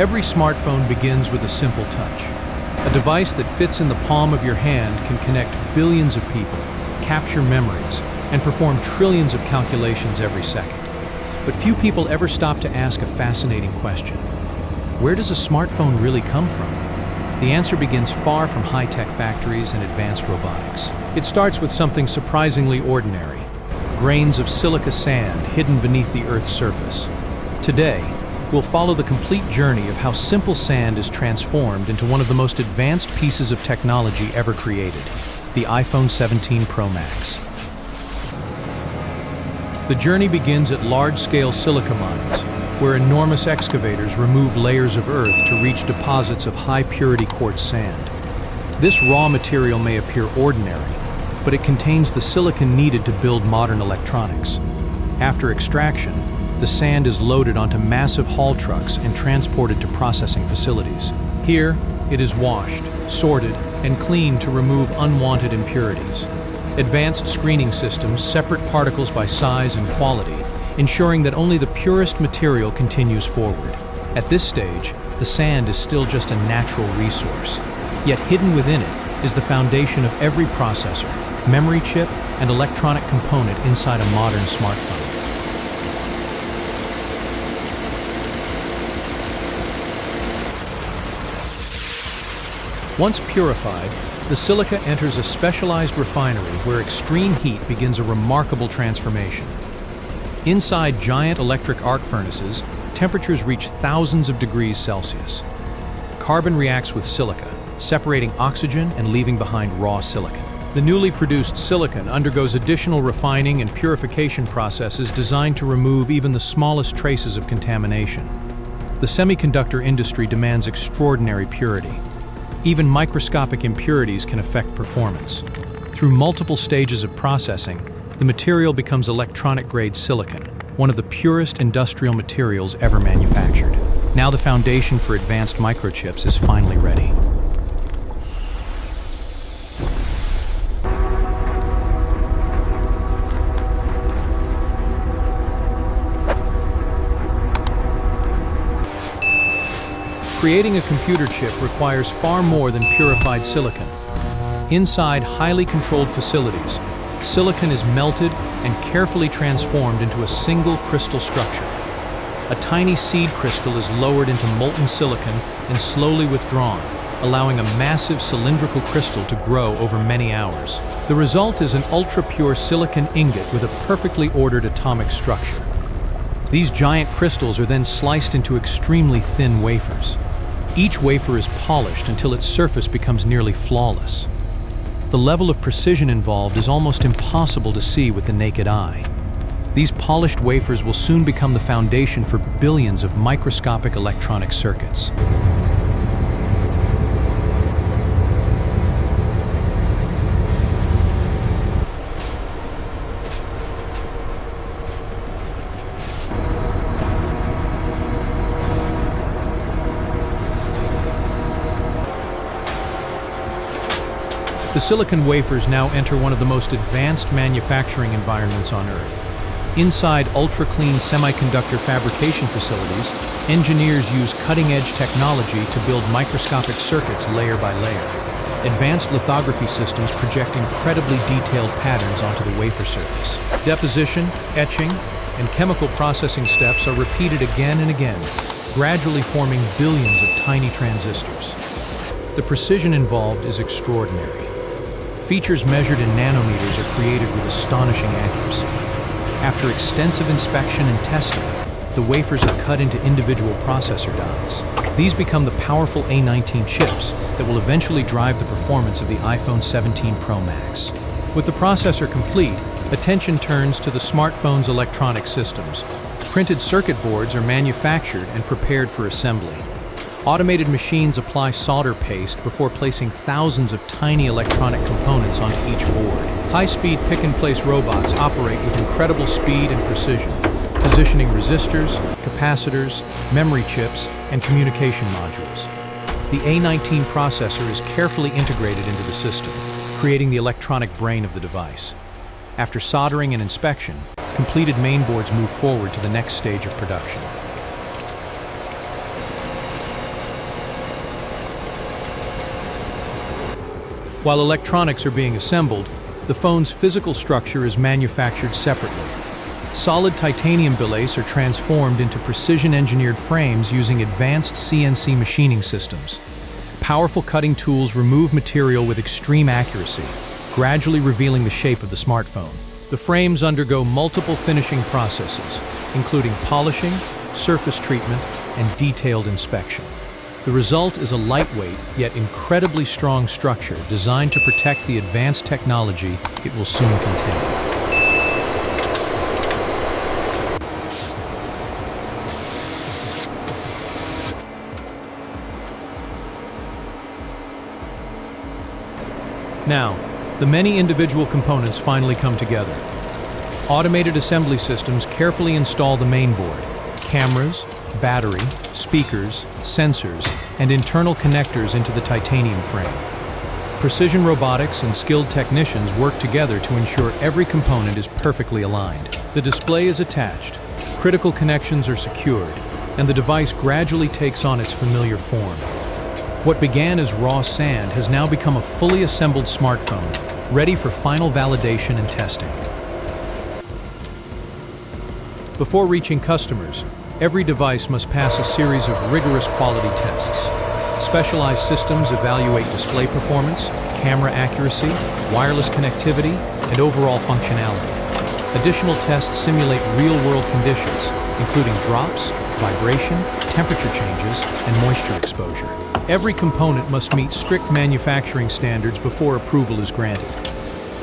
Every smartphone begins with a simple touch. A device that fits in the palm of your hand can connect billions of people, capture memories, and perform trillions of calculations every second. But few people ever stop to ask a fascinating question. Where does a smartphone really come from? The answer begins far from high-tech factories and advanced robotics. It starts with something surprisingly ordinary: grains of silica sand hidden beneath the Earth's surface. Today, we'll follow the complete journey of how simple sand is transformed into one of the most advanced pieces of technology ever created, the iPhone 17 Pro Max. The journey begins at large-scale silica mines, where enormous excavators remove layers of earth to reach deposits of high-purity quartz sand. This raw material may appear ordinary, but it contains the silicon needed to build modern electronics. After extraction, the sand is loaded onto massive haul trucks and transported to processing facilities. Here, it is washed, sorted, and cleaned to remove unwanted impurities. Advanced screening systems separate particles by size and quality, ensuring that only the purest material continues forward. At this stage, the sand is still just a natural resource. Yet hidden within it is the foundation of every processor, memory chip, and electronic component inside a modern smartphone. Once purified, the silica enters a specialized refinery where extreme heat begins a remarkable transformation. Inside giant electric arc furnaces, temperatures reach thousands of degrees Celsius. Carbon reacts with silica, separating oxygen and leaving behind raw silicon. The newly produced silicon undergoes additional refining and purification processes designed to remove even the smallest traces of contamination. The semiconductor industry demands extraordinary purity. Even microscopic impurities can affect performance. Through multiple stages of processing, the material becomes electronic-grade silicon, one of the purest industrial materials ever manufactured. Now the foundation for advanced microchips is finally ready. Creating a computer chip requires far more than purified silicon. Inside highly controlled facilities, silicon is melted and carefully transformed into a single crystal structure. A tiny seed crystal is lowered into molten silicon and slowly withdrawn, allowing a massive cylindrical crystal to grow over many hours. The result is an ultra-pure silicon ingot with a perfectly ordered atomic structure. These giant crystals are then sliced into extremely thin wafers. Each wafer is polished until its surface becomes nearly flawless. The level of precision involved is almost impossible to see with the naked eye. These polished wafers will soon become the foundation for billions of microscopic electronic circuits. The silicon wafers now enter one of the most advanced manufacturing environments on Earth. Inside ultra-clean semiconductor fabrication facilities, engineers use cutting-edge technology to build microscopic circuits layer by layer. Advanced lithography systems project incredibly detailed patterns onto the wafer surface. Deposition, etching, and chemical processing steps are repeated again and again, gradually forming billions of tiny transistors. The precision involved is extraordinary. Features measured in nanometers are created with astonishing accuracy. After extensive inspection and testing, the wafers are cut into individual processor dies. These become the powerful A19 chips that will eventually drive the performance of the iPhone 17 Pro Max. With the processor complete, attention turns to the smartphone's electronic systems. Printed circuit boards are manufactured and prepared for assembly. Automated machines apply solder paste before placing thousands of tiny electronic components onto each board. High-speed pick-and-place robots operate with incredible speed and precision, positioning resistors, capacitors, memory chips, and communication modules. The A19 processor is carefully integrated into the system, creating the electronic brain of the device. After soldering and inspection, completed mainboards move forward to the next stage of production. While electronics are being assembled, the phone's physical structure is manufactured separately. Solid titanium billets are transformed into precision-engineered frames using advanced CNC machining systems. Powerful cutting tools remove material with extreme accuracy, gradually revealing the shape of the smartphone. The frames undergo multiple finishing processes, including polishing, surface treatment, and detailed inspection. The result is a lightweight yet incredibly strong structure designed to protect the advanced technology it will soon contain. Now, the many individual components finally come together. Automated assembly systems carefully install the main board, cameras, battery, speakers, sensors, and internal connectors into the titanium frame. Precision robotics and skilled technicians work together to ensure every component is perfectly aligned. The display is attached, critical connections are secured, and the device gradually takes on its familiar form. What began as raw sand has now become a fully assembled smartphone, ready for final validation and testing. Before reaching customers, every device must pass a series of rigorous quality tests. Specialized systems evaluate display performance, camera accuracy, wireless connectivity, and overall functionality. Additional tests simulate real-world conditions, including drops, vibration, temperature changes, and moisture exposure. Every component must meet strict manufacturing standards before approval is granted.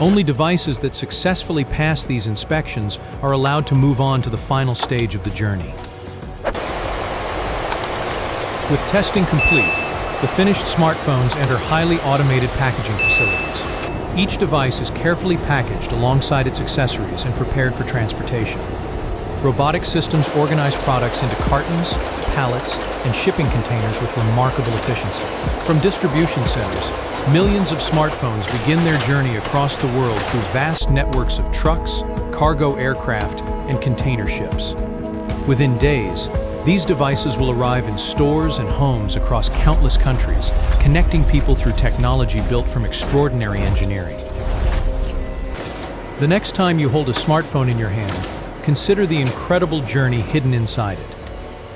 Only devices that successfully pass these inspections are allowed to move on to the final stage of the journey. With testing complete, the finished smartphones enter highly automated packaging facilities. Each device is carefully packaged alongside its accessories and prepared for transportation. Robotic systems organize products into cartons, pallets, and shipping containers with remarkable efficiency. From distribution centers, millions of smartphones begin their journey across the world through vast networks of trucks, cargo aircraft, and container ships. Within days, these devices will arrive in stores and homes across countless countries, connecting people through technology built from extraordinary engineering. The next time you hold a smartphone in your hand, consider the incredible journey hidden inside it.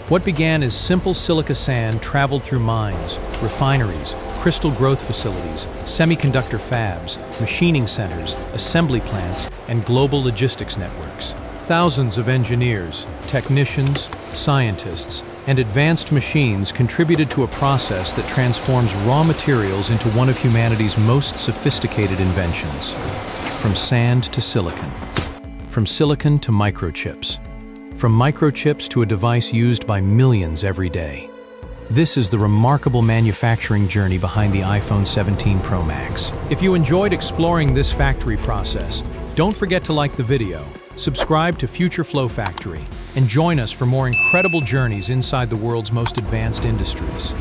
What began as simple silica sand traveled through mines, refineries, crystal growth facilities, semiconductor fabs, machining centers, assembly plants, and global logistics networks. Thousands of engineers, technicians, scientists, and advanced machines contributed to a process that transforms raw materials into one of humanity's most sophisticated inventions. From sand to silicon. From silicon to microchips. From microchips to a device used by millions every day. This is the remarkable manufacturing journey behind the iPhone 17 Pro Max. If you enjoyed exploring this factory process, don't forget to like the video, subscribe to Future Flow Factory, and join us for more incredible journeys inside the world's most advanced industries.